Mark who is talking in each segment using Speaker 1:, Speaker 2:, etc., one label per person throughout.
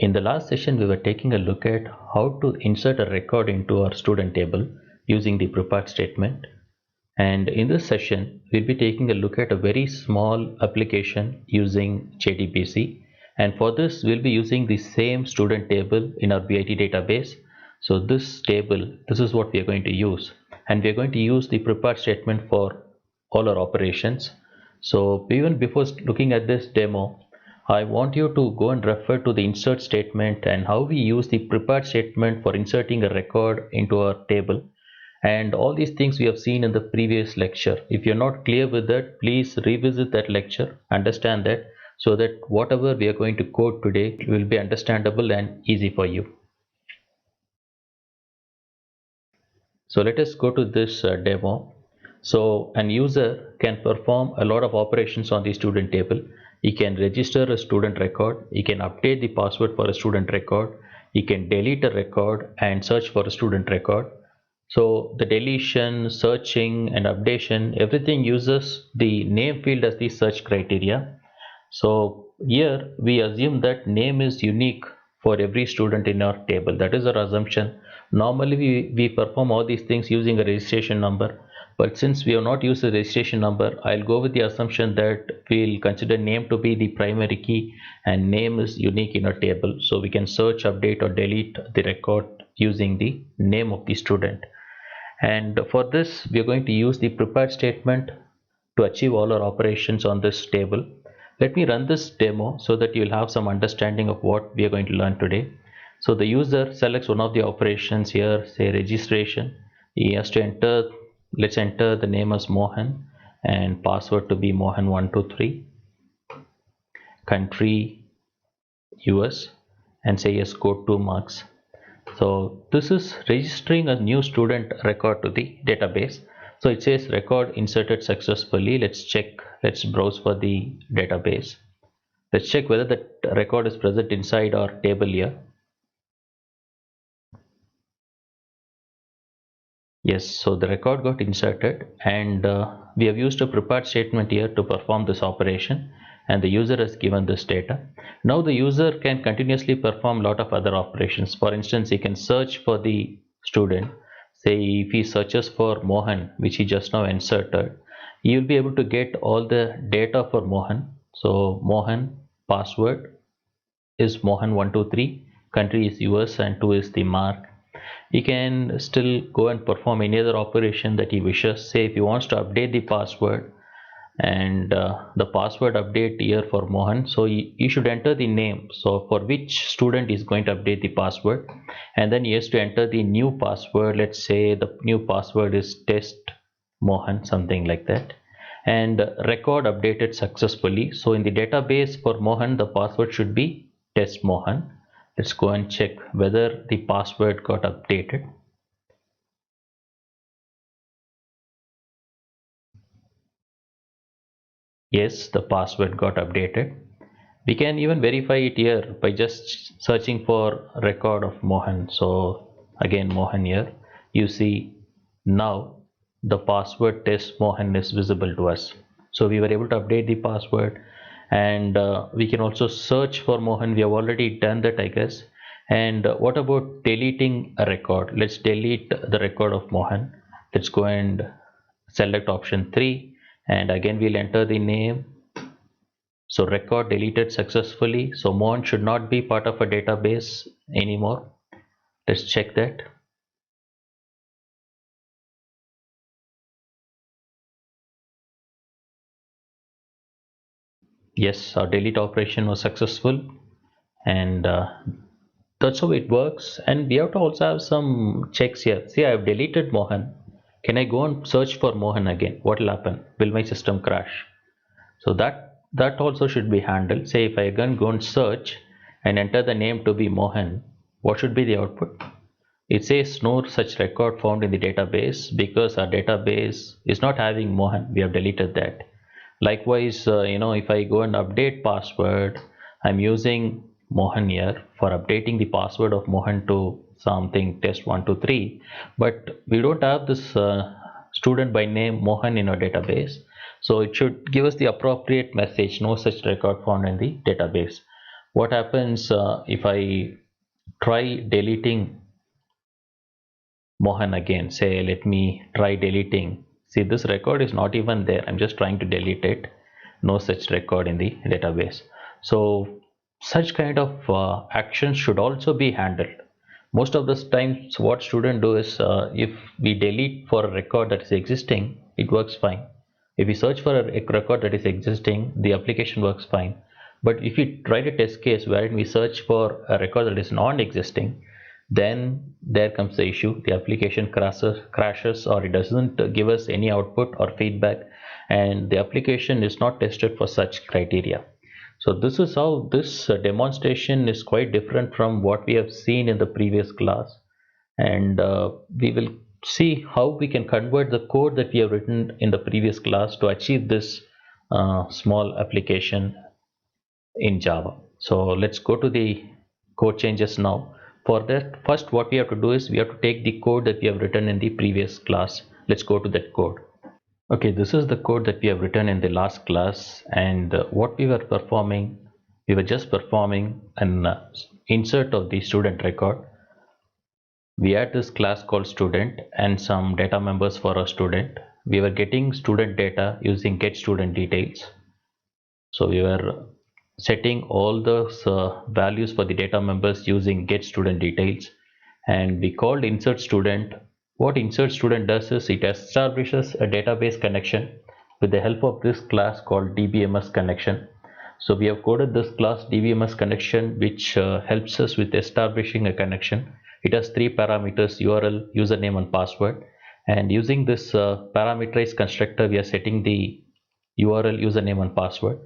Speaker 1: In the last session, we were taking a look at how to insert a record into our student table using the prepared statement. And in this session, we'll be taking a look at a very small application using JDBC. And for this, we'll be using the same student table in our BIT database. So this table, this is what we are going to use. And we are going to use the prepared statement for all our operations. So even before looking at this demo, I want you to go and refer to the insert statement and how we use the prepared statement for inserting a record into our table. And all these things we have seen in the previous lecture. If you're not clear with that, please revisit that lecture, understand that, so that whatever we are going to code today will be understandable and easy for you. So let us go to this demo. So an user can perform a lot of operations on the student table. He can register a student record, he can update the password for a student record, he can delete a record and search for a student record. So the deletion, searching and updation, everything uses the name field as the search criteria. So here we assume that name is unique for every student in our table. That is our assumption. Normally we perform all these things using a registration number. But since we have not used the registration number, I'll go with the assumption that we'll consider name to be the primary key and name is unique in our table. So we can search, update or delete the record using the name of the student. And for this, we are going to use the prepared statement to achieve all our operations on this table. Let me run this demo so that you'll have some understanding of what we are going to learn today. So the user selects one of the operations here, say registration. He has to enter, let's enter the name as Mohan and password to be Mohan123, country US, and say yes, scored 2 marks. So this is registering a new student record to the database. So it says record inserted successfully. Let's check, let's browse for the database. Let's check whether the record is present inside our table here. Yes, so the record got inserted and we have used a prepared statement here to perform this operation, and the user has given this data. Now the user can continuously perform a lot of other operations. For instance, he can search for the student. Say if he searches for Mohan, which he just now inserted, he will be able to get all the data for Mohan. So Mohan password is Mohan123, country is US and 2 is the mark. He can still go and perform any other operation that he wishes. Say if he wants to update the password and the password update here for Mohan, so he should enter the name, so for which student is going to update the password, and then he has to enter the new password. Let's say the new password is test Mohan, something like that, and record updated successfully. So in the database for Mohan, the password should be test Mohan. Let's go and check whether the password got updated. Yes, the password got updated. We can even verify it here by just searching for record of Mohan. So again Mohan here, you see now the password test Mohan is visible to us. So we were able to update the password, and we can also search for Mohan. We have already done that, I guess. And what about deleting a record? Let's delete the record of Mohan. Let's go and select option 3, and again we'll enter the name. So record deleted successfully. So Mohan should not be part of a database anymore. Let's check that. Yes, our delete operation was successful, and that's how it works. And we have to also have some checks here. See, I have deleted Mohan. Can I go and search for Mohan again? What will happen? Will my system crash? So that also should be handled. Say if I again go and search and enter the name to be Mohan, what should be the output? It says no such record found in the database because our database is not having Mohan. We have deleted that. Likewise, if I go and update password, I'm using Mohan here for updating the password of Mohan to something test123, but we don't have this student by name Mohan in our database. So it should give us the appropriate message, no such record found in the database. What happens if I try deleting Mohan again? Say, let me try deleting. See, this record is not even there. I'm just trying to delete it. No such record in the database. So such kind of actions should also be handled. Most of the times what students do is if we delete for a record that is existing, it works fine. If we search for a record that is existing, the application works fine. But if we write a test case wherein we search for a record that is non-existing, then there comes the issue. The application crashes, or it doesn't give us any output or feedback, and the application is not tested for such criteria. So this is how this demonstration is quite different from what we have seen in the previous class, and we will see how we can convert the code that we have written in the previous class to achieve this small application in Java. So let's go to the code changes now. For that, first what we have to do is we have to take the code that we have written in the previous class. Let's go to that code. Okay, this is the code that we have written in the last class, and what we were just performing an insert of the student record. We had this class called student and some data members for a student. We were getting student data using get student details. So we were setting all those values for the data members using get student details, and we called insert student. What insert student does is it establishes a database connection with the help of this class called DBMS connection. So we have coded this class DBMS connection, which helps us with establishing a connection. It has three parameters: URL, username and password. And using this parameterized constructor, we are setting the URL, username and password.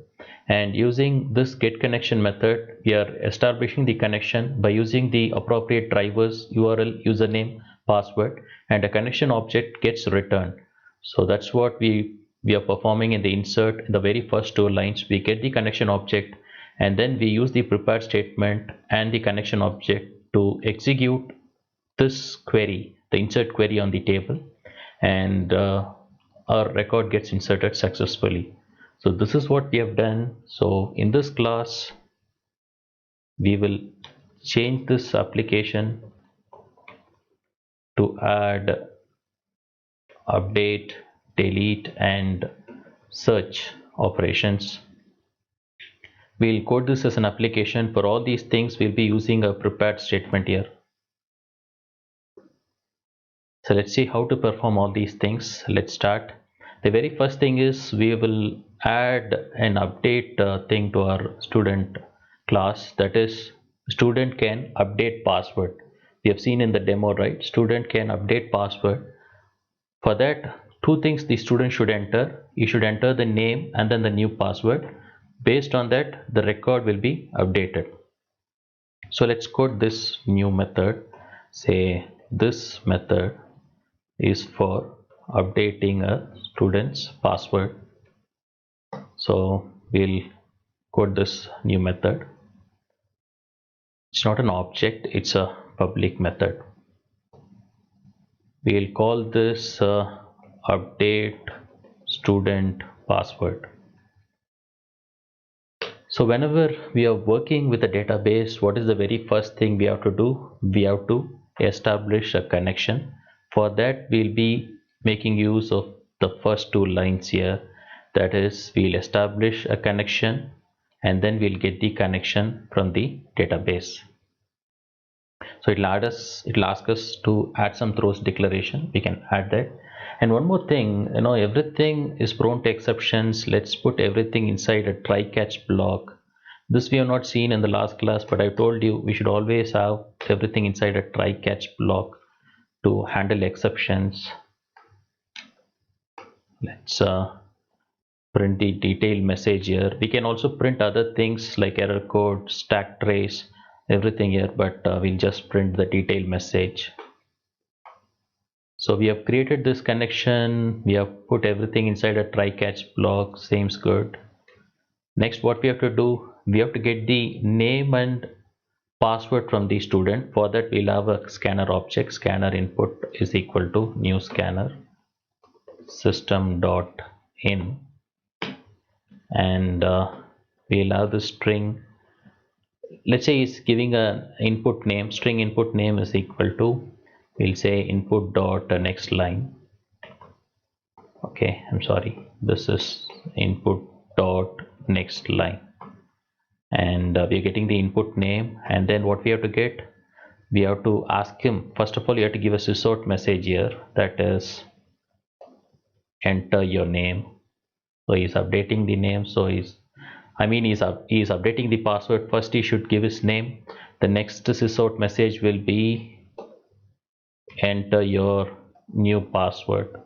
Speaker 1: And using this get connection method, we are establishing the connection by using the appropriate drivers: URL, username, password, and a connection object gets returned. So that's what we are performing in the insert. In the very first two lines, we get the connection object, and then we use the prepared statement and the connection object to execute this query, the insert query on the table, and our record gets inserted successfully. So this is what we have done. So in this class, we will change this application to add, update, delete, and search operations. We'll code this as an application. For all these things, we'll be using a prepared statement here. So let's see how to perform all these things. Let's start. The very first thing is we will add an update thing to our student class. That is, student can update password. We have seen in the demo, right? Student can update password. For that, two things the student should enter. He should enter the name and then the new password. Based on that, the record will be updated. So let's code this new method. Say this method is for updating a student's password. So we'll code this new method. It's not an object, it's a public method. We'll call this update student password. So whenever we are working with a database, what is the very first thing we have to do? We have to establish a connection. For that, we'll be making use of the first two lines here. That is, we'll establish a connection and then we'll get the connection from the database. So it'll ask us to add some throws declaration. We can add that. And one more thing, everything is prone to exceptions. Let's put everything inside a try catch block. This we have not seen in the last class, but I told you we should always have everything inside a try catch block to handle exceptions. Let's print the detailed message here. We can also print other things like error code, stack trace, everything here, but we'll just print the detailed message. So we have created this connection, we have put everything inside a try catch block. Seems good. Next, what we have to do, we have to get the name and password from the student. For that, we'll have a scanner object. Scanner input is equal to new scanner system dot in, and we'll have the string let's say it's giving an input name, string input name is equal to, we'll say input dot next line. Okay, I'm sorry, this is input dot next line, and we're getting the input name. And then what we have to get, we have to ask him, first of all you have to give a sysort message here, that is enter your name. So he's updating the name, so he's updating the password. First he should give his name, the next sysort message will be enter your new password.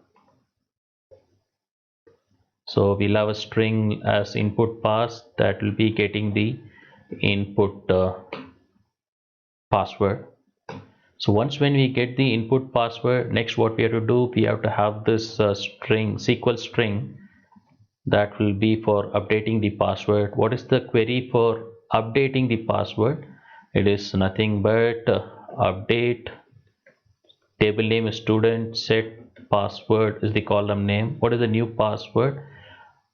Speaker 1: So we'll have a string as input pass, that will be getting the input password. So once when we get the input password, next what we have to do, we have to have this string, SQL string, that will be for updating the password. What is the query for updating the password? It is nothing but update, table name is student, set password is the column name. What is the new password?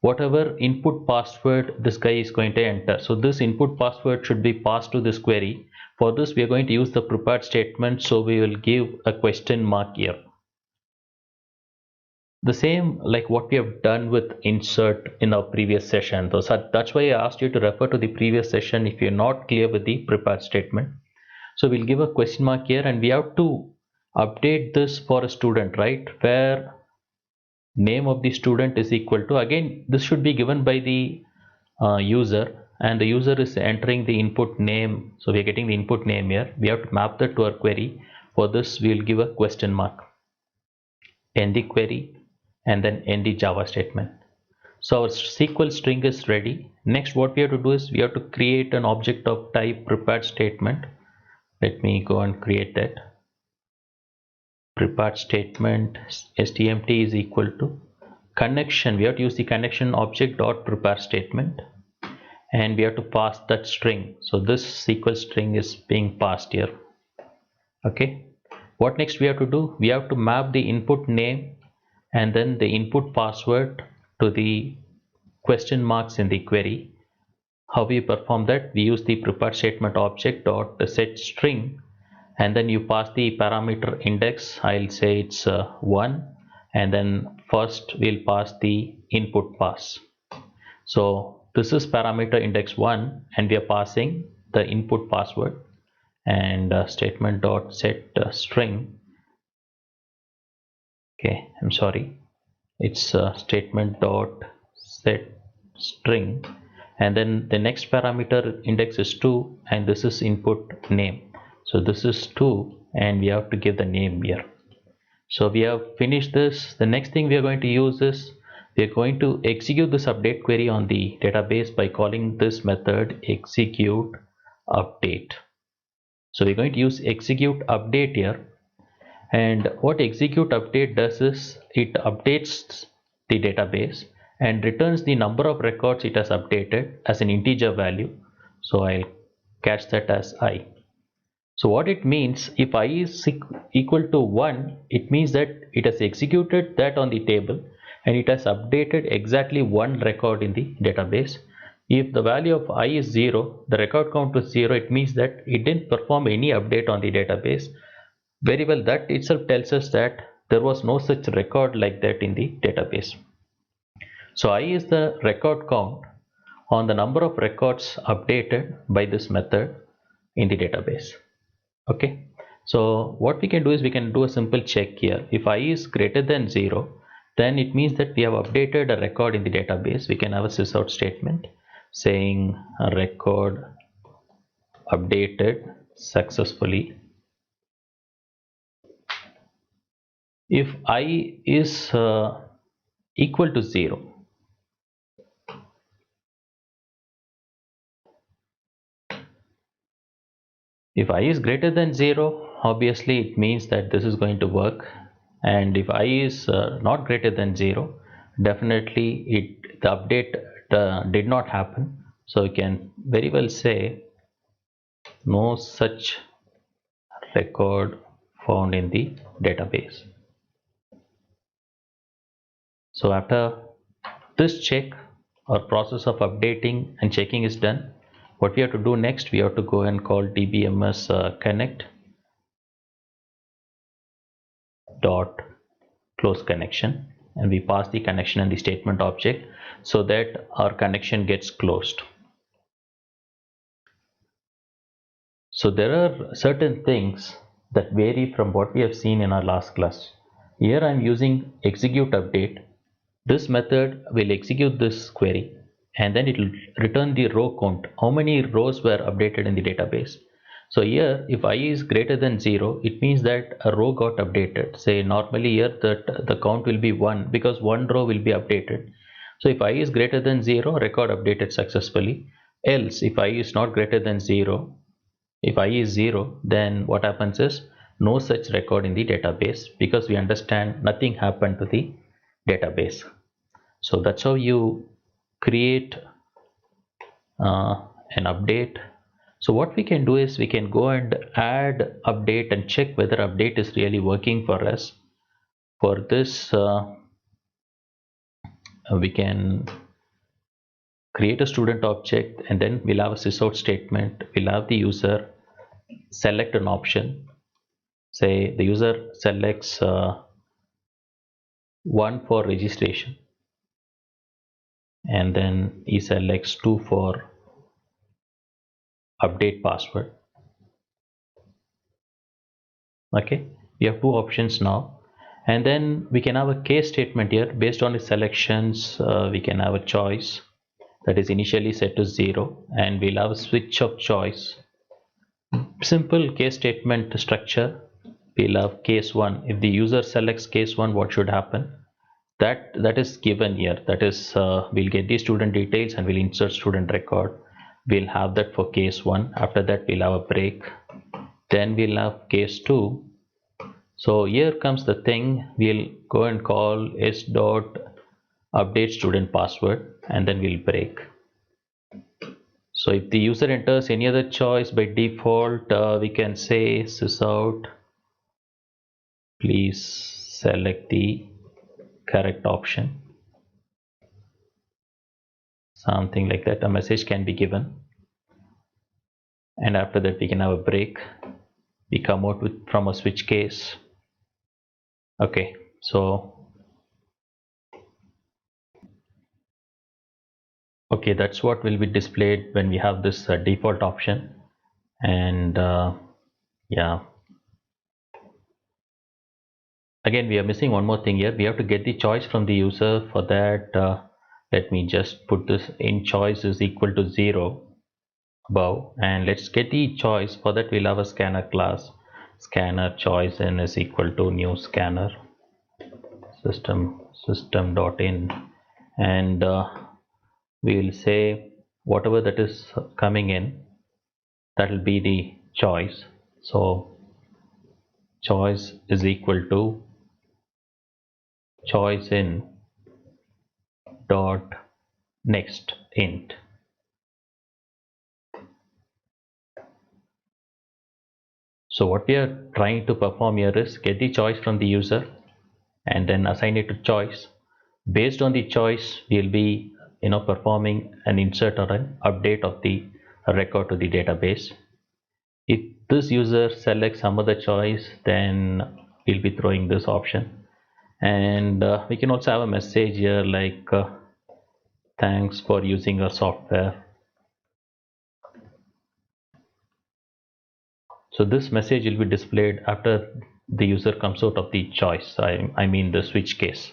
Speaker 1: Whatever input password this guy is going to enter. So this input password should be passed to this query. For this we are going to use the prepared statement, so we will give a question mark here. The same like what we have done with insert in our previous session. So that's why I asked you to refer to the previous session if you're not clear with the prepared statement. So we'll give a question mark here, and we have to update this for a student, right, where name of the student is equal to, again this should be given by the user, and the user is entering the input name. So we are getting the input name here. We have to map that to our query. For this we will give a question mark, end the query, and then end the Java statement. So our SQL string is ready. Next what we have to do is we have to create an object of type prepared statement. Let me go and create that. Prepared statement stmt is equal to connection. We have to use the connection object dot prepare statement, and we have to pass that string. So this SQL string is being passed here. Okay, what next we have to do, we have to map the input name and then the input password to the question marks in the query. How we perform that, we use the prepared statement object dot set string, and then you pass the parameter index. I'll say it's 1, and then first we'll pass the input pass. So this is parameter index 1, and we are passing the input password, and statement dot set string. Okay, I'm sorry, it's statement dot set string, and then the next parameter index is 2, and this is input name. So this is 2, and we have to give the name here. So we have finished this. The next thing we are going to use is we are going to execute this update query on the database by calling this method execute update. So we're going to use execute update here, and what execute update does is it updates the database and returns the number of records it has updated as an integer value. So I'll catch that as I. So what it means, if I is equal to 1, it means that it has executed that on the table and it has updated exactly 1 record in the database. If the value of I is 0, the record count is 0, it means that it didn't perform any update on the database. Very well, that itself tells us that there was no such record like that in the database. So I is the record count on the number of records updated by this method in the database. Okay, so what we can do is we can do a simple check here. If I is greater than 0, then it means that we have updated a record in the database. We can have a sysout statement saying a record updated successfully. If I is equal to 0, if I is greater than 0, obviously it means that this is going to work, and if I is not greater than 0, definitely the update did not happen. So you can very well say no such record found in the database. So after this check or process of updating and checking is done, What we have to do next, we have to go and call dbms connect dot close connection, and we pass the connection and the statement object so that our connection gets closed. So there are certain things that vary from what we have seen in our last class. Here I am using execute update. This method will execute this query and then it will return the row count, how many rows were updated in the database. So here if I is greater than 0, it means that a row got updated. Say normally here that the count will be 1 because one row will be updated. So if I is greater than 0, record updated successfully. Else if I is not greater than 0, if I is 0, then what happens is no such record in the database, because we understand nothing happened to the database. So that's how you create an update. So what we can do is we can go and add update and check whether update is really working for us. For this we can create a student object, and then we'll have a sysout statement. We'll have the user select an option. Say the user selects 1 for registration, and then he selects 2 for update password. Okay, we have 2 options now, and then we can have a case statement here. Based on the selections, we can have a choice that is initially set to 0, and we'll have a switch of choice. Simple case statement structure. We'll have case 1. If the user selects case 1, what should happen? That is given here. That is we'll get the student details and we'll insert student record. We'll have that for case 1. After that we'll have a break. Then we'll have case 2. So here comes the thing. We'll go and call s dot update student password, and then we'll break. So if the user enters any other choice, by default we can say sysout please select the correct option, something like that. A message can be given, and after that we can have a break. We come out with from a switch case. Okay, so okay, that's what will be displayed when we have this default option. And yeah, again we are missing one more thing here. We have to get the choice from the user. For that let me just put this in choice is equal to 0 above, and let's get the choice. For that we'll have a scanner class. Scanner choice in is equal to new scanner system.in, and we'll say whatever that is coming in, that will be the choice. So choice is equal to choice in dot next int. So what we are trying to perform here is get the choice from the user and then assign it to choice. Based on the choice, we'll be performing an insert or an update of the record to the database. If this user selects some other choice, then we'll be throwing this option. And we can also have a message here like thanks for using our software. So this message will be displayed after the user comes out of the choice, I mean the switch case.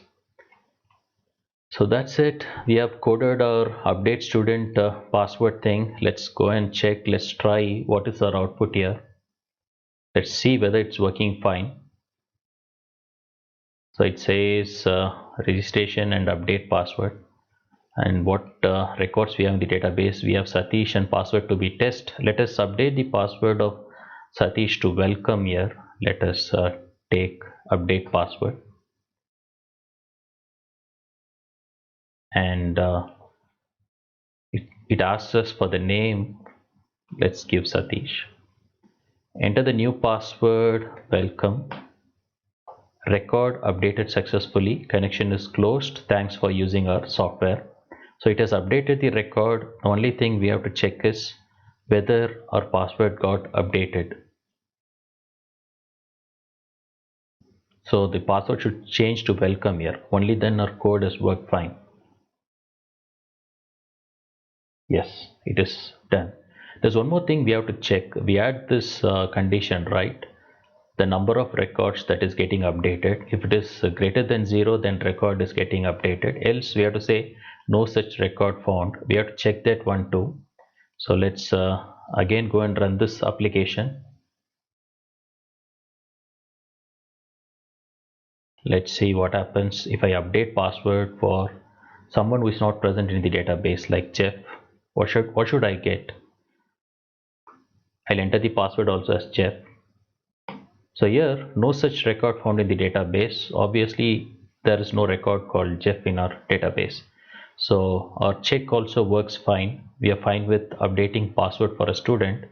Speaker 1: So that's it. We have coded our update student password thing. Let's go and check. Let's try what is our output here. Let's see whether it's working fine. So it says registration and update password, and what records we have in the database. We have Satish and password to be test. Let us update the password of Satish to welcome here. Let us take update password, and it asks us for the name. Let's give Satish. Enter the new password, welcome. Record updated successfully. Connection is closed. Thanks for using our software. So it has updated the record. The only thing we have to check is whether our password got updated. So the password should change to welcome here. Only then our code has worked fine. Yes, it is done. There's one more thing we have to check. We add this condition, right? The number of records that is getting updated. If it is greater than 0, then record is getting updated. Else we have to say no such record found. We have to check that one too. So let's again go and run this application. Let's see what happens if I update password for someone who is not present in the database, like Jeff. What should I get? I'll enter the password also as Jeff. So here no such record found in the database. Obviously there is no record called Jeff in our database. So our check also works fine. We are fine with updating password for a student.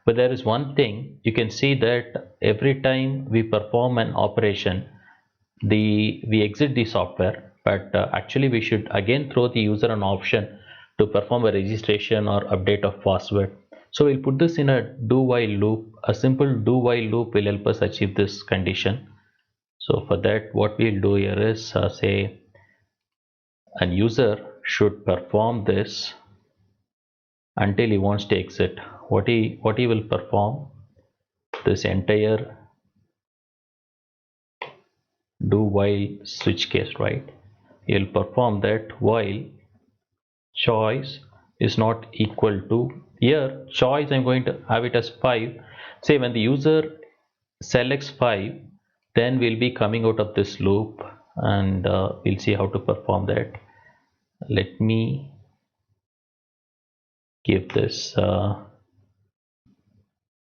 Speaker 1: But there is one thing, you can see that every time we perform an operation, we exit the software, but actually we should again throw the user an option to perform a registration or update of password. So we'll put this in a do while loop. A simple do while loop will help us achieve this condition. So for that, what we'll do here is say a user should perform this until he wants to exit. What he will perform, this entire do while switch case, right? He'll perform that while choice is not equal to, here choice I'm going to have it as 5. Say when the user selects 5, then we'll be coming out of this loop, and we'll see how to perform that. Let me give this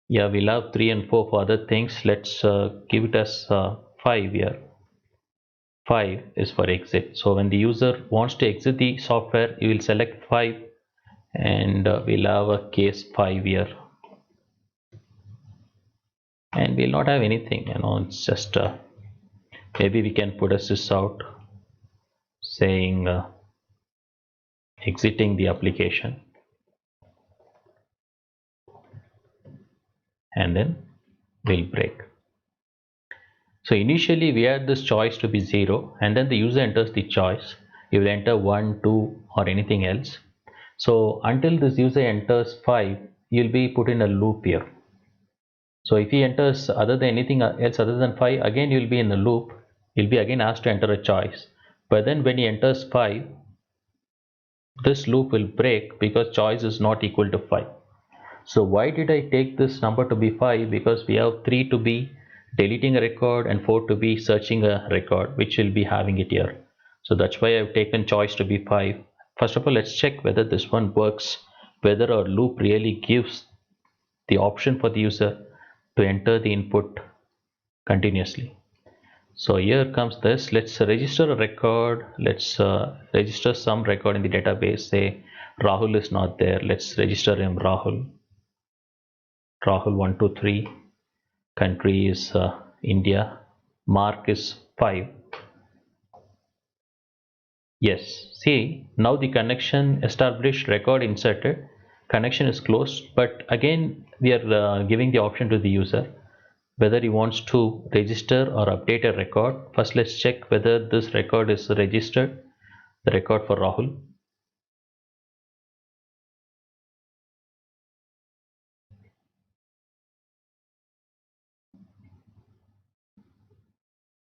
Speaker 1: yeah, we'll have 3 and 4 for other things. Let's give it as 5 here. 5 is for exit. So when the user wants to exit the software, you will select 5, and we'll have a case 5 here, and we'll not have anything, it's just maybe we can put a sys out saying exiting the application, and then we'll break. So initially we had this choice to be 0, and then the user enters the choice. He will enter 1, 2 or anything else. So until this user enters 5, you'll be put in a loop here. So if he enters other than anything else other than 5, again you'll be in a loop. He'll be again asked to enter a choice. But then when he enters 5, this loop will break because choice is not equal to 5. So why did I take this number to be 5? Because we have 3 to be deleting a record and 4 to be searching a record, which will be having it here. So that's why I've taken choice to be 5. First of all, let's check whether this one works, whether our loop really gives the option for the user to enter the input continuously. So here comes this. Let's register a record. Let's register some record in the database. Say Rahul is not there. Let's register him Rahul 123. Country is India. Mark is 5. Yes, see, now the connection established, record inserted, connection is closed, but again we are giving the option to the user whether he wants to register or update a record. First let's check whether this record is registered, the record for Rahul.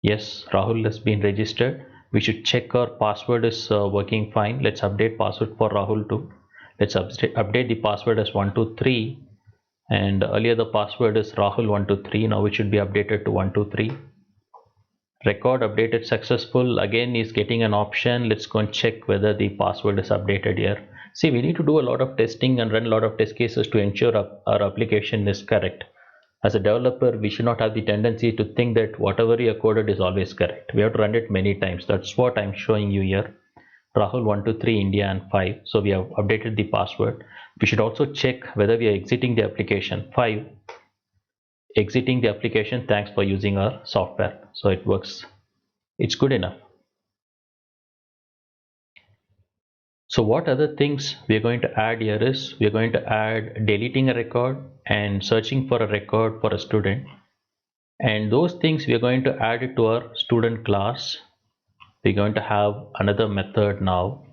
Speaker 1: Yes, Rahul has been registered. We should check our password is working fine. Let's update password for Rahul too. Let's update the password as 123, and earlier the password is Rahul 123. Now it should be updated to 123. Record updated successful. Again is getting an option. Let's go and check whether the password is updated here. See, we need to do a lot of testing and run a lot of test cases to ensure our application is correct. As a developer, we should not have the tendency to think that whatever you coded is always correct. We have to run it many times. That's what I'm showing you here. Rahul 123 India and 5. So we have updated the password. We should also check whether we are exiting the application. 5, exiting the application, thanks for using our software. So it works, it's good enough. So what other things we are going to add here is we are going to add deleting a record and searching for a record for a student, and those things we are going to add it to our student class. We're going to have another method now.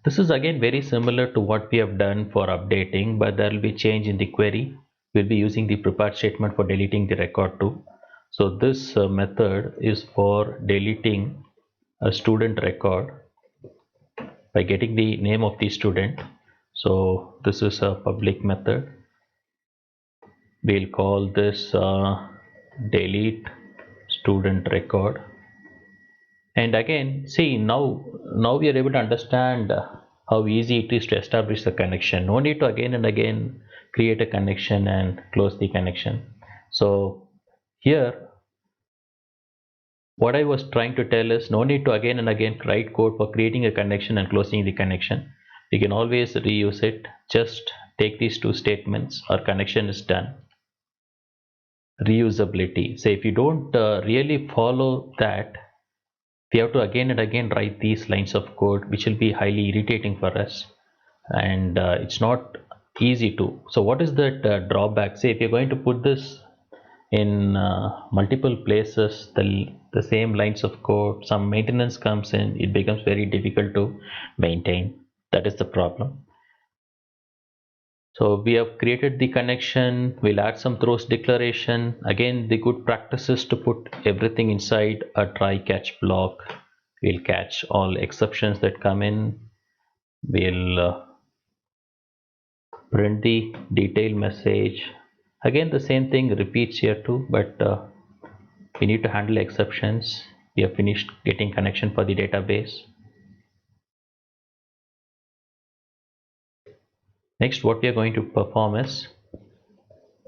Speaker 1: This is again very similar to what we have done for updating, but there will be change in the query. We'll be using the prepared statement for deleting the record too. So this method is for deleting a student record by getting the name of the student. So this is a public method. We'll call this delete student record. And again, see, now we are able to understand how easy it is to establish the connection. No need to again and again create a connection and close the connection. So here what I was trying to tell is no need to again and again write code for creating a connection and closing the connection. You can always reuse it. Just take these two statements, our connection is done. Reusability. Say if you don't really follow that, we have to again and again write these lines of code, which will be highly irritating for us, and it's not easy to. So what is that drawback? Say if you're going to put this in multiple places, the same lines of code, some maintenance comes in, it becomes very difficult to maintain. That is the problem. So we have created the connection. We'll add some throws declaration. Again, the good practice is to put everything inside a try catch block. We'll catch all exceptions that come in. We'll print the detail message. Again, the same thing repeats here too, but we need to handle exceptions. We have finished getting connection for the database. Next, what we are going to perform is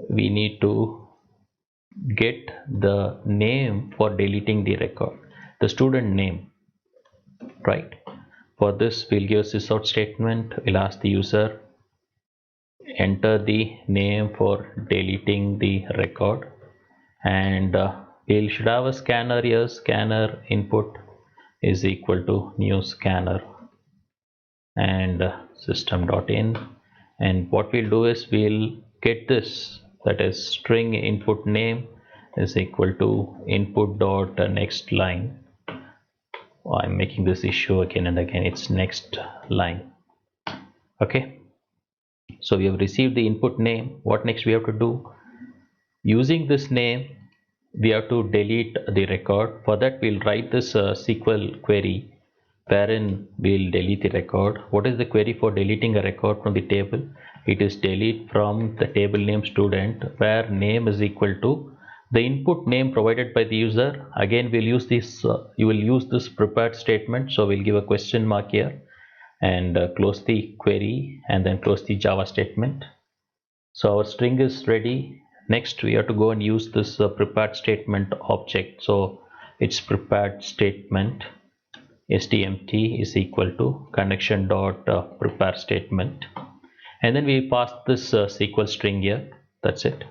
Speaker 1: we need to get the name for deleting the record, the student name, right? For this, we'll give a sysout statement. We'll ask the user enter the name for deleting the record, and we should have a scanner here. Scanner input is equal to new scanner and system.in, and what we'll do is we'll get this, that is string input name is equal to input dot next line. I'm making this issue again and again, it's next line. Okay, so we have received the input name. What next we have to do? Using this name we have to delete the record. For that we'll write this SQL query wherein we'll delete the record. What is the query for deleting a record from the table? It is delete from the table name student, where name is equal to the input name provided by the user. Again we'll use this you will use this prepared statement, so we'll give a question mark here and close the query and then close the Java statement. So our string is ready. Next we have to go and use this prepared statement object. So it's prepared statement stmt is equal to connection dot prepare statement, and then we pass this SQL string here. That's it.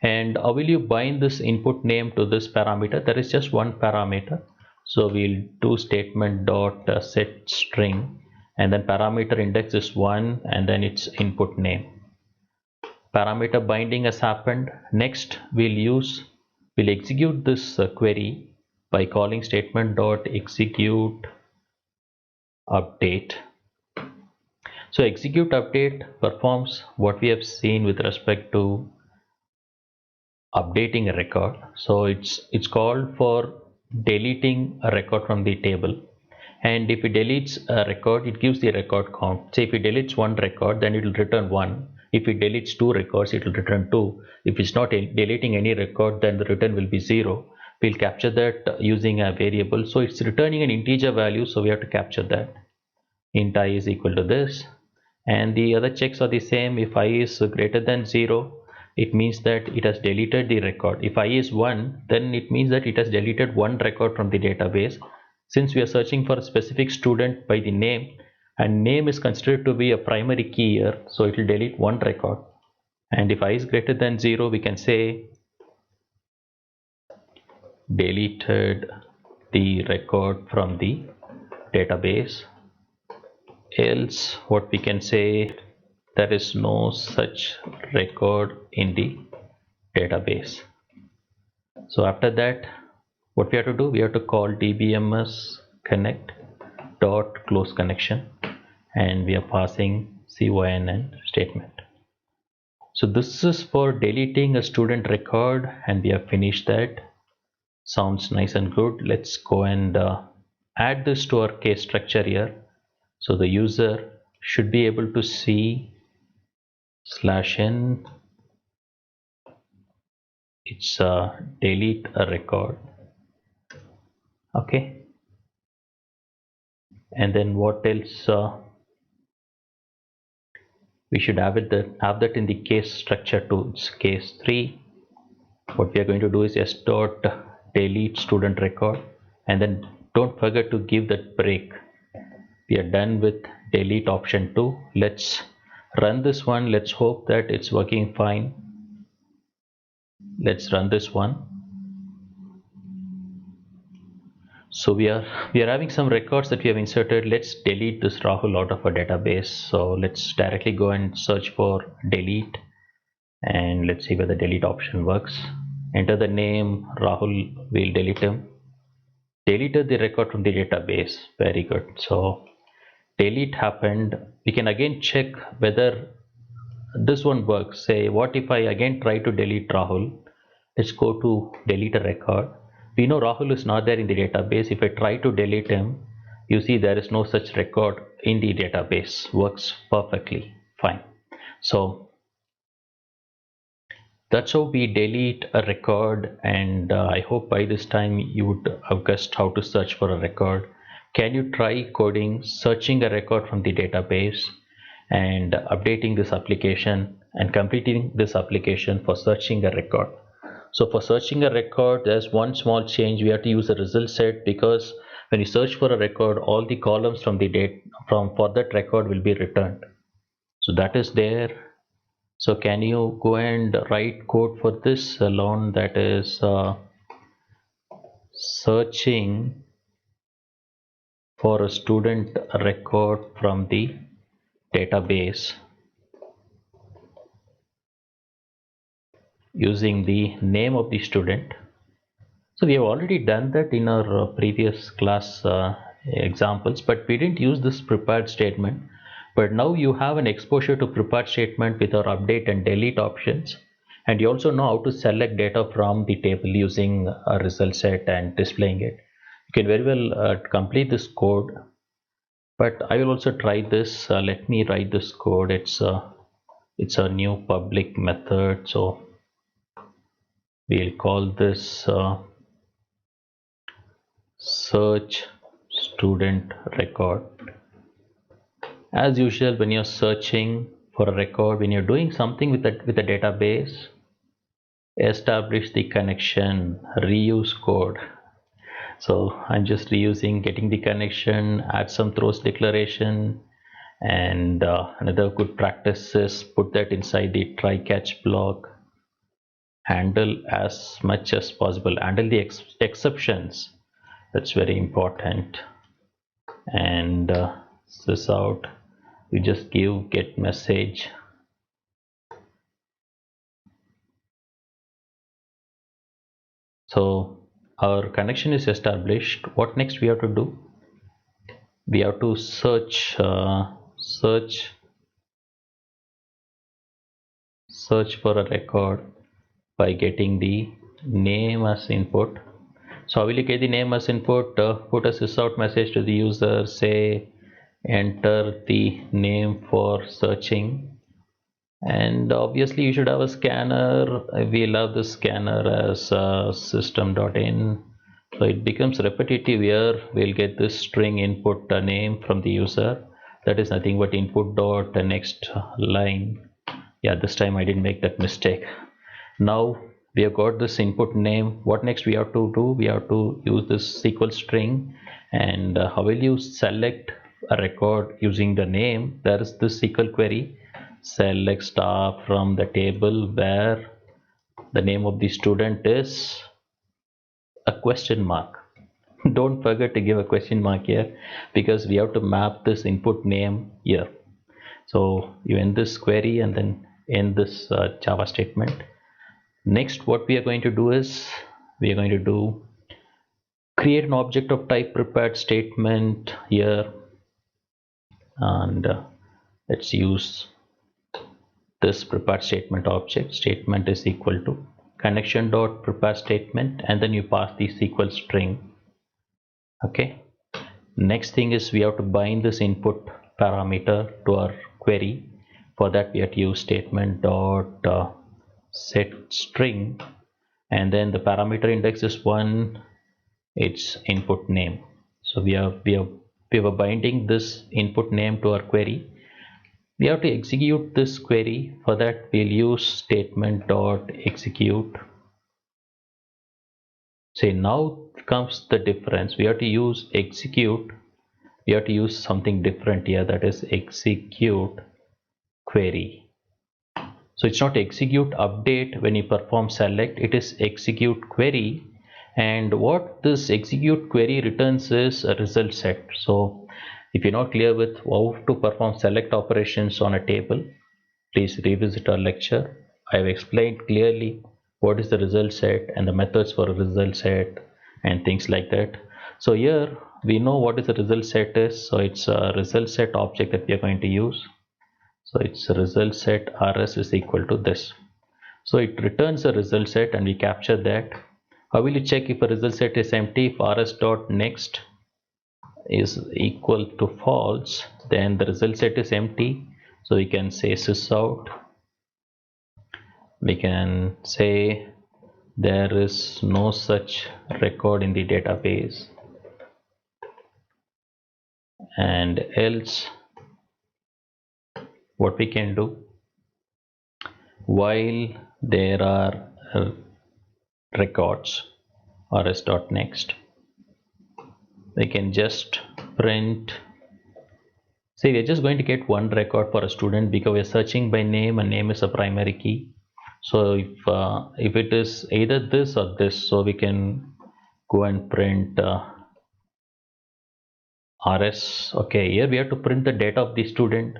Speaker 1: And how will you bind this input name to this parameter? There is just one parameter, so we'll do statement dot set string, and then parameter index is 1 and then its input name. Parameter binding has happened. Next we'll execute this query by calling statement dot execute update. So execute update performs what we have seen with respect to updating a record. So it's called for deleting a record from the table, and if it deletes a record, it gives the record count. Say if it deletes one record, then it will return 1. If it deletes 2 records, it will return 2. If it's not deleting any record, then the return will be 0. We'll capture that using a variable. So it's returning an integer value, so we have to capture that. Int I is equal to this, and the other checks are the same. If I is greater than 0, it means that it has deleted the record. If I is 1, then it means that it has deleted one record from the database. Since we are searching for a specific student by the name, and name is considered to be a primary key here, so it will delete one record. And if I is greater than 0, we can say deleted the record from the database. else what we can say, there is no such record in the database. So after that, what we have to do, we have to call dbms connect dot close connection, and we are passing cynn statement. So this is for deleting a student record, and we have finished that. Sounds nice and good. Let's go and add this to our case structure here. So the user should be able to see /n, it's delete a record. Okay, and then what else? We should have that in the case structure too. It's case 3. What we are going to do is s dot delete student record, and then don't forget to give that break. We are done with delete option 2. Let's run this one. Let's hope that it's working fine. Let's run this one. So we are having some records that we have inserted. Let's delete this Rahul out of our database. So let's directly go and search for delete, and let's see whether the delete option works. Enter the name Rahul, we'll delete him. Deleted the record from the database. Very good. So delete happened. We can again check whether this one works. Say, what if I again try to delete Rahul? Let's go to delete a record. We know Rahul is not there in the database. If I try to delete him, you see there is no such record in the database. Works perfectly fine. So that's how we delete a record, and I hope by this time you would have guessed how to search for a record. Can you try coding searching a record from the database and updating this application and completing this application for searching a record? So for searching a record, there's one small change. We have to use a result set, because when you search for a record, all the columns from the date for that record will be returned. So that is there. So can you go and write code for this alone, that is searching for a student record from the database using the name of the student. So we have already done that in our previous class examples, but we didn't use this prepared statement. But now you have an exposure to prepared statement with our update and delete options, and you also know how to select data from the table using a result set and displaying it. You can very well complete this code, but I will also try this. Let me write this code. It's a new public method, so we'll call this search student record. As usual, when you're searching for a record, when you're doing something with a database, establish the connection, reuse code. So I'm just reusing, getting the connection, add some throws declaration, and another good practice is put that inside the try catch block. Handle as much as possible, handle the exceptions. That's very important. And this out, you just give get message. So our connection is established. What next we have to do? We have to search for a record by getting the name as input. So I will get the name as input, put a sysout message to the user, say enter the name for searching, and obviously you should have a scanner. We'll have the scanner as system.in, so it becomes repetitive here. We'll get this string input name from the user, that is nothing but input dot next line. Yeah, this time I didn't make that mistake. Now we have got this input name. What next we have to do? We have to use this SQL string, and how will you select a record using the name? There is this SQL query, select star from the table where the name of the student is a question mark. Don't forget to give a question mark here, because we have to map this input name here. So you end this query and then end this Java statement. Next, what we are going to do is we are going to do create an object of type prepared statement here, and let's use this prepared statement object. Statement is equal to connection dot prepare statement, and then you pass the SQL string. Okay, next thing is we have to bind this input parameter to our query. For that we have to use statement dot set string, and then the parameter index is 1, its input name. So we are binding this input name to our query. We have to execute this query. For that we'll use statement dot execute. Say, now comes the difference. We have to use execute. We have to use something different here, that is execute query. So it's not execute update when you perform select, it is execute query. And what this execute query returns is a result set. So if you're not clear with how to perform select operations on a table, please revisit our lecture. I have explained clearly what is the result set and the methods for a result set and things like that. So here we know what is the result set is. So it's a result set object that we are going to use. So it's a result set rs is equal to this. So it returns a result set and we capture that. How will you check if a result set is empty? If rs dot next is equal to false, then the result set is empty. So we can say sysout. We can say there is no such record in the database, and else what we can do, while there are records rs.next, we can just print. See, we're just going to get one record for a student because we're searching by name and name is a primary key. So if it is either this or this, so we can go and print rs. Okay, here we have to print the data of the student.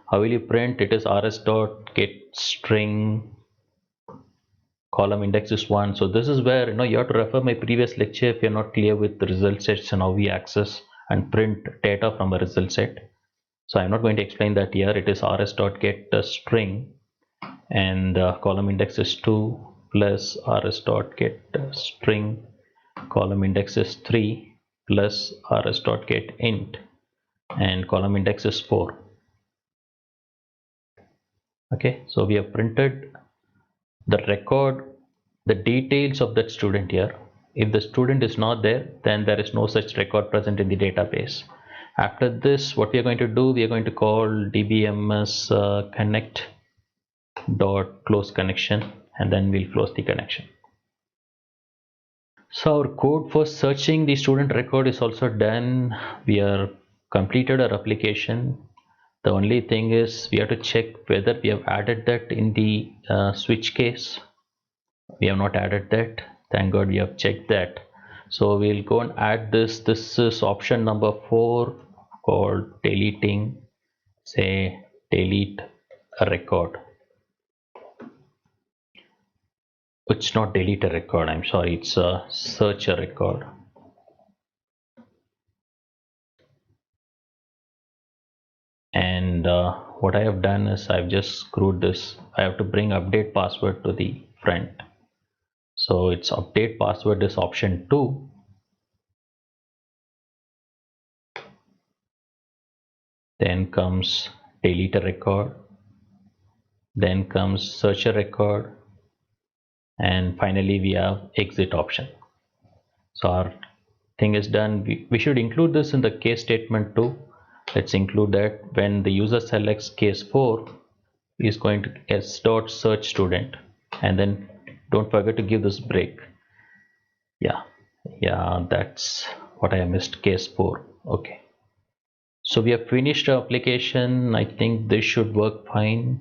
Speaker 1: How will you print? It is rs dot get string, column index is 1. So this is where you have to refer my previous lecture if you're not clear with the result sets and how we access and print data from a result set. So I'm not going to explain that here. It is rs dot get string, and column index is 2 plus rs dot get string, column index is 3 plus rs dot get int, and column index is 4. Okay, so we have printed the record, the details of that student here. If the student is not there, then there is no such record present in the database. After this, what we are going to do, we are going to call dbms connect dot close connection, and then we'll close the connection. So our code for searching the student record is also done. We are completed our application. The only thing is we have to check whether we have added that in the switch case. We have not added that. Thank God we have checked that. So we'll go and add this. This is option number 4 called deleting, say delete a record. It's not delete a record, I'm sorry, it's a search a record. And what I have done is I've just screwed this. I have to bring update password to the front. So its update password is option 2. Then comes delete a record. Then comes search a record. And finally we have exit option. So our thing is done. We should include this in the case statement too. Let's include that when the user selects case 4, he is going to s dot search student, and then don't forget to give this break. Yeah, that's what I missed, case 4. Okay, so we have finished our application. I think this should work fine.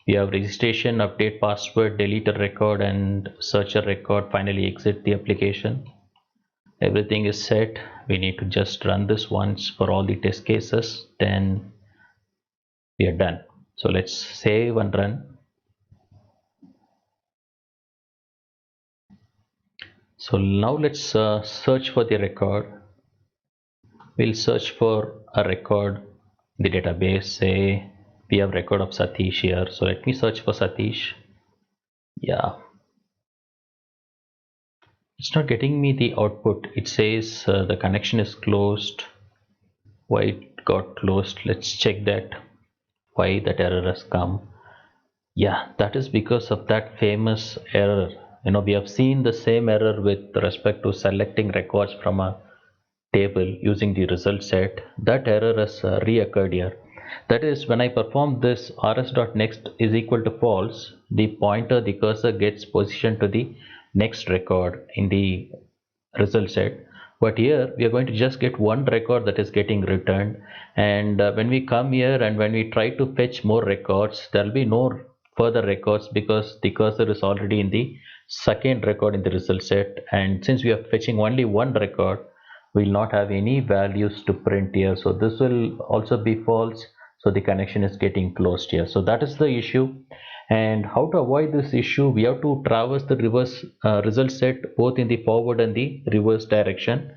Speaker 1: We have registration, update password, delete a record, and search a record. Finally exit the application. Everything is set. We need to just run this once for all the test cases, then we are done. So let's save and run. So now let's search for the record. We'll search for a record in the database. Say we have record of Satish here. So let me search for Satish. Yeah, it's not getting me the output. It says the connection is closed. Why it got closed? Let's check that. Why that error has come. Yeah, that is because of that famous error. We have seen the same error with respect to selecting records from a table using the result set. That error has reoccurred here. That is, when I perform this rs.next is equal to false, the pointer, the cursor gets positioned to the next record in the result set. But here we are going to just get one record that is getting returned, and when we come here and when we try to fetch more records, there will be no further records because the cursor is already in the second record in the result set, and since we are fetching only one record, we will not have any values to print here. So this will also be false, so the connection is getting closed here. So that is the issue. And how to avoid this issue? We have to traverse the reverse result set both in the forward and the reverse direction.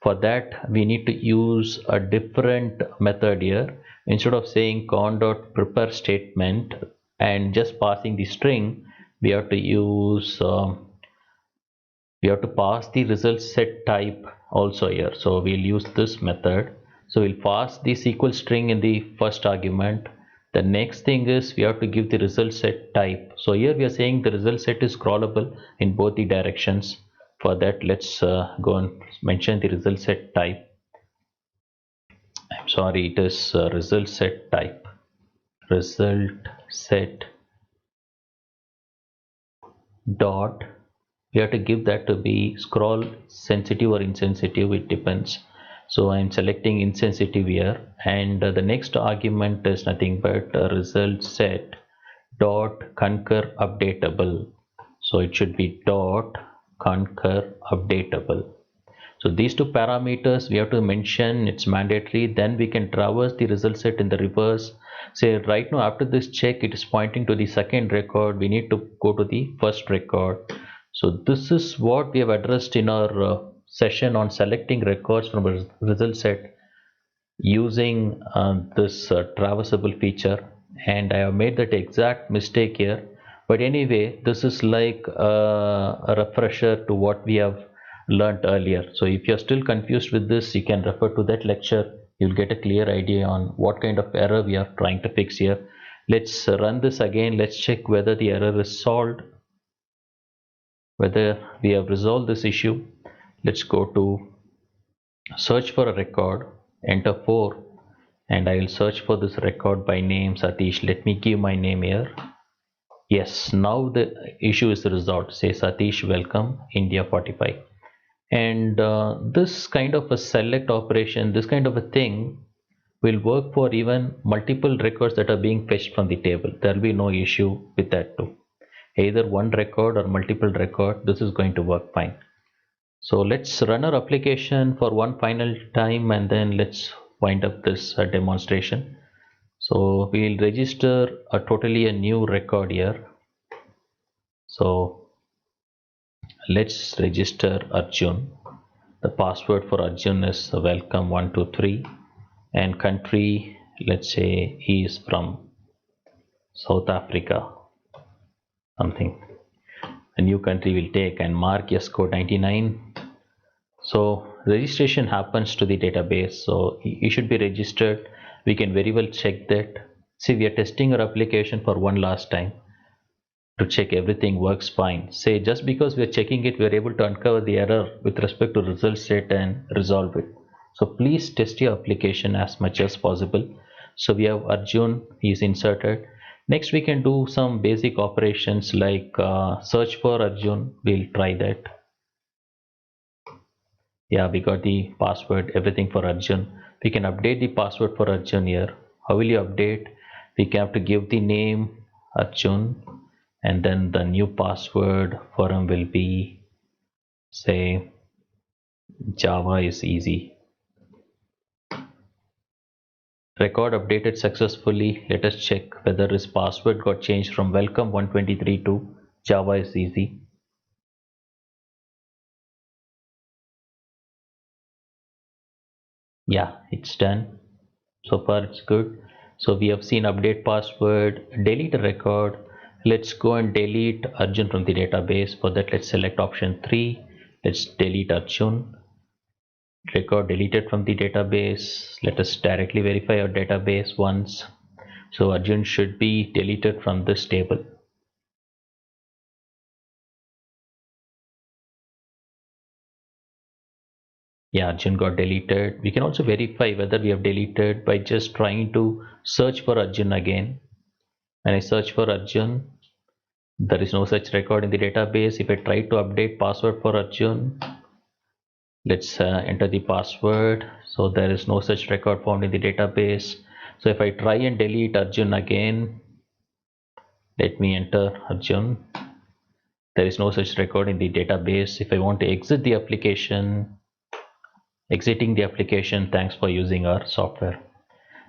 Speaker 1: For that we need to use a different method here. Instead of saying con.prepare statement and just passing the string, we have to use we have to pass the result set type also here. So we'll use this method. So we'll pass the SQL string in the first argument. The next thing is we have to give the result set type. So here we are saying the result set is scrollable in both the directions. For that, let's go and mention the result set type. I'm sorry, it is result set type. Result set dot, we have to give that to be scroll sensitive or insensitive, it depends. So I'm selecting insensitive here, and the next argument is nothing but result set dot concur updatable. So it should be dot concur updatable. So these two parameters we have to mention, it's mandatory. Then we can traverse the result set in the reverse. Say right now after this check it is pointing to the second record, we need to go to the first record. So this is what we have addressed in our session on selecting records from a result set using this traversable feature, and I have made that exact mistake here. But anyway, this is like a refresher to what we have learned earlier. So if you're still confused with this, you can refer to that lecture. You'll get a clear idea on what kind of error we are trying to fix here. Let's run this again. Let's check whether the error is solved, whether we have resolved this issue. Let's go to search for a record, enter 4, and I will search for this record by name Satish. Let me give my name here. Yes, now the issue is resolved. Say Satish welcome India 45. And this kind of a select operation, this kind of a thing will work for even multiple records that are being fetched from the table. There will be no issue with that too. Either one record or multiple record, this is going to work fine. So let's run our application for one final time and then let's wind up this demonstration. So we'll register a new record here. So let's register Arjun. The password for Arjun is welcome123, and country, let's say he is from South Africa, something. A new country will take, and mark yes code 99. So registration happens to the database, so you should be registered. We can very well check that. See, we are testing our application for one last time to check everything works fine. Say just because we are checking it, we are able to uncover the error with respect to result set and resolve it. So please test your application as much as possible. So we have Arjun, he is inserted. Next we can do some basic operations like search for Arjun. We'll try that. Yeah, we got the password, everything for Arjun. We can update the password for Arjun here. How will you update? We have to give the name Arjun, and then the new password for him will be, say, Java is easy. Record updated successfully. Let us check whether his password got changed from welcome 123 to Java is easy. Yeah, it's done. So far it's good. So we have seen update password, delete a record. Let's go and delete Arjun from the database. For that, let's select option 3. Let's delete Arjun. Record deleted from the database. Let us directly verify our database once. So Arjun should be deleted from this table. Yeah, Arjun got deleted. We can also verify whether we have deleted by just trying to search for Arjun again. When I search for Arjun, there is no such record in the database. If I try to update password for Arjun, let's enter the password. So there is no such record found in the database. So if I try and delete Arjun again, let me enter Arjun. There is no such record in the database. If I want to exit the application, exiting the application, thanks for using our software.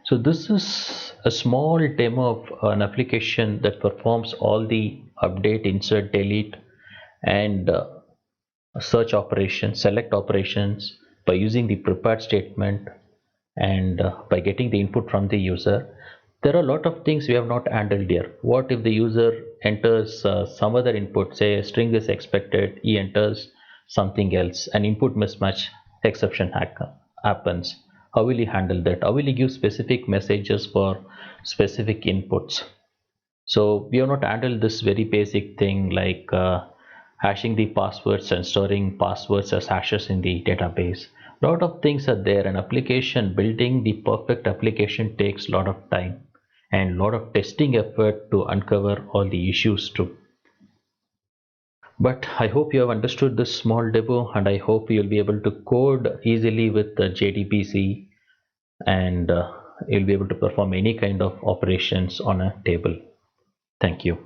Speaker 1: So this is a small demo of an application that performs all the update, insert, delete, and search operations, select operations by using the prepared statement and by getting the input from the user. There are a lot of things we have not handled here. What if the user enters some other input, say a string is expected, he enters something else, an input mismatch exception happens. How will he handle that? How will he give specific messages for specific inputs? So we have not handled this very basic thing like hashing the passwords and storing passwords as hashes in the database. A lot of things are there. An application, building the perfect application takes a lot of time and a lot of testing effort to uncover all the issues too. But I hope you have understood this small demo, and I hope you'll be able to code easily with the JDBC, and you'll be able to perform any kind of operations on a table. Thank you.